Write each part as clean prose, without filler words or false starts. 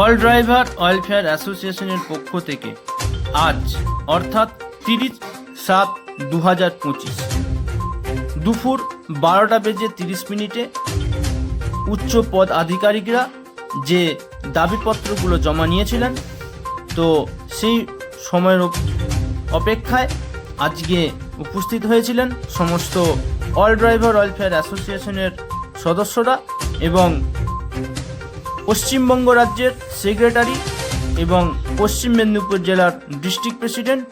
All driver welfare অ্যাসোসিয়েশনের পক্ষ থেকে আজ অর্থাৎ 30/7/2025 দুপুর 12:30 উচ্চ পদ আধিকারিকরা যে দাবিপত্রগুলো জমা নিয়েছিলেন, তো সেই সময়ের অপেক্ষায় আজকে উপস্থিত হয়েছিলেন সমস্ত অল ড্রাইভার ওয়েলফেয়ার অ্যাসোসিয়েশনের সদস্যরা এবং পশ্চিমবঙ্গ রাজ্যের সেক্রেটারি এবং পশ্চিম মেদিনীপুর জেলার ডিস্ট্রিক্ট প্রেসিডেন্ট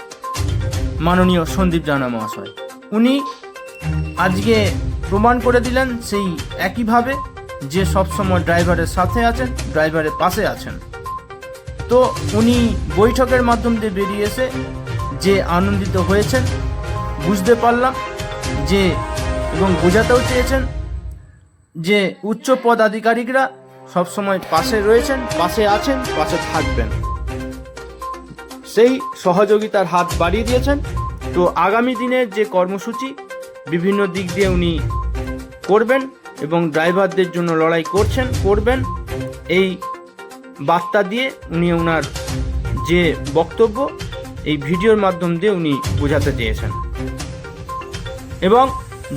মাননীয় সন্দীপ জানা মহাশয়। উনি আজকে প্রমাণ করে দিলেন সেই একইভাবে যে সবসময় ড্রাইভারের সাথে আছেন, ড্রাইভারের পাশে আছেন। তো উনি বৈঠকের মাধ্যম দিয়ে বেরিয়ে এসে যে আনন্দিত হয়েছেন বুঝতে পারলাম, যে এবং বোঝাতেও চেয়েছেন যে উচ্চ পদাধিকারিকরা সবসময় পাশে রয়েছেন, পাশে আছেন, পাশে থাকবেন, সেই সহযোগিতার হাত বাড়িয়ে দিয়েছেন। তো আগামী দিনের যে কর্মসূচি বিভিন্ন দিক দিয়ে উনি করবেন এবং ড্রাইভারদের জন্য লড়াই করবেন, এই বার্তা দিয়ে উনি ওনার যে বক্তব্য এই ভিডিওর মাধ্যম দিয়ে উনি বোঝাতে চেয়েছেন। এবং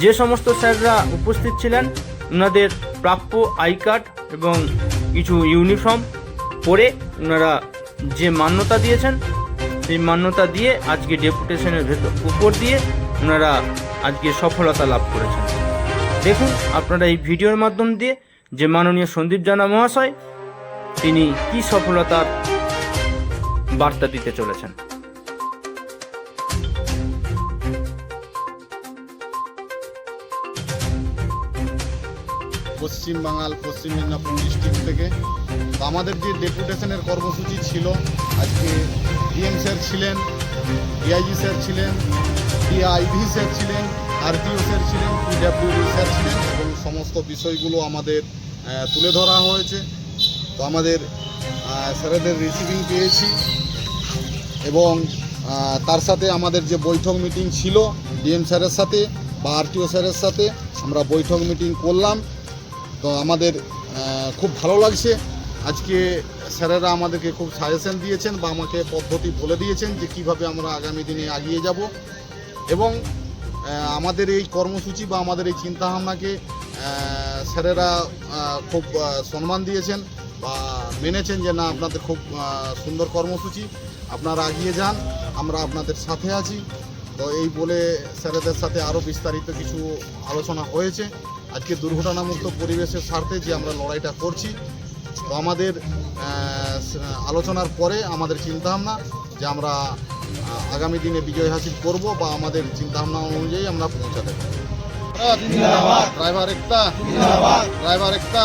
যে সমস্ত স্যাররা উপস্থিত ছিলেন ওনাদের প্রাপ্য আই কার্ড এবং কিছু ইউনিফর্ম পরে ওনারা যে মান্যতা দিয়েছেন, সেই মান্যতা দিয়ে আজকে ডেপুটেশনের উপর দিয়ে ওনারা আজকে সফলতা লাভ করেছেন। দেখুন আপনারা এই ভিডিওর মাধ্যম দিয়ে যে মাননীয় সন্দীপ জানা মহাশয় তিনি কি সফলতার বার্তা দিতে চলেছেন। পশ্চিম মেদিনীপুর ডিস্ট্রিক্ট থেকে তো আমাদের যে ডেপুটেশনের কর্মসূচি ছিল, আজকে ডিএম স্যার ছিলেন, ডিআইজি স্যার ছিলেন, ডিআইভি স্যার ছিলেন, আরটিও স্যার ছিলেন, পিডব্লিউডি স্যার ছিলেন এবং সমস্ত বিষয়গুলো আমাদের তুলে ধরা হয়েছে। তো আমাদের স্যারেদের রিসিভিং পেয়েছি এবং তার সাথে আমাদের যে বৈঠক মিটিং ছিল ডিএম স্যারের সাথে বা আরটিও স্যারের সাথে আমরা বৈঠক মিটিং করলাম। তো আমাদের খুব ভালো লাগছে। আজকে স্যারেরা আমাদেরকে খুব সাজেশন দিয়েছেন বা আমাকে পদ্ধতি বলে দিয়েছেন যে কীভাবে আমরা আগামী দিনে এগিয়ে যাব এবং আমাদের এই কর্মসূচি বা আমাদের এই চিন্তাভাবনাকে স্যারেরা খুব সম্মান দিয়েছেন বা মেনেছেন যে না আপনাদের খুব সুন্দর কর্মসূচি, আপনারা এগিয়ে যান, আমরা আপনাদের সাথে আছি। তো এই বলে স্যারেদের সাথে আরও বিস্তারিত কিছু আলোচনা হয়েছে। আজকে দুর্ঘটনামুক্ত পরিবেশের স্বার্থে যে আমরা লড়াইটা করছি, তো আমাদের আলোচনার পরে আমাদের চিন্তাভাবনা যে আমরা আগামী দিনে বিজয় হাসিল করব বা আমাদের চিন্তাভাবনা অনুযায়ী আমরা পৌঁছাতে পারব। ড্রাইভার একটা, ড্রাইভার একটা।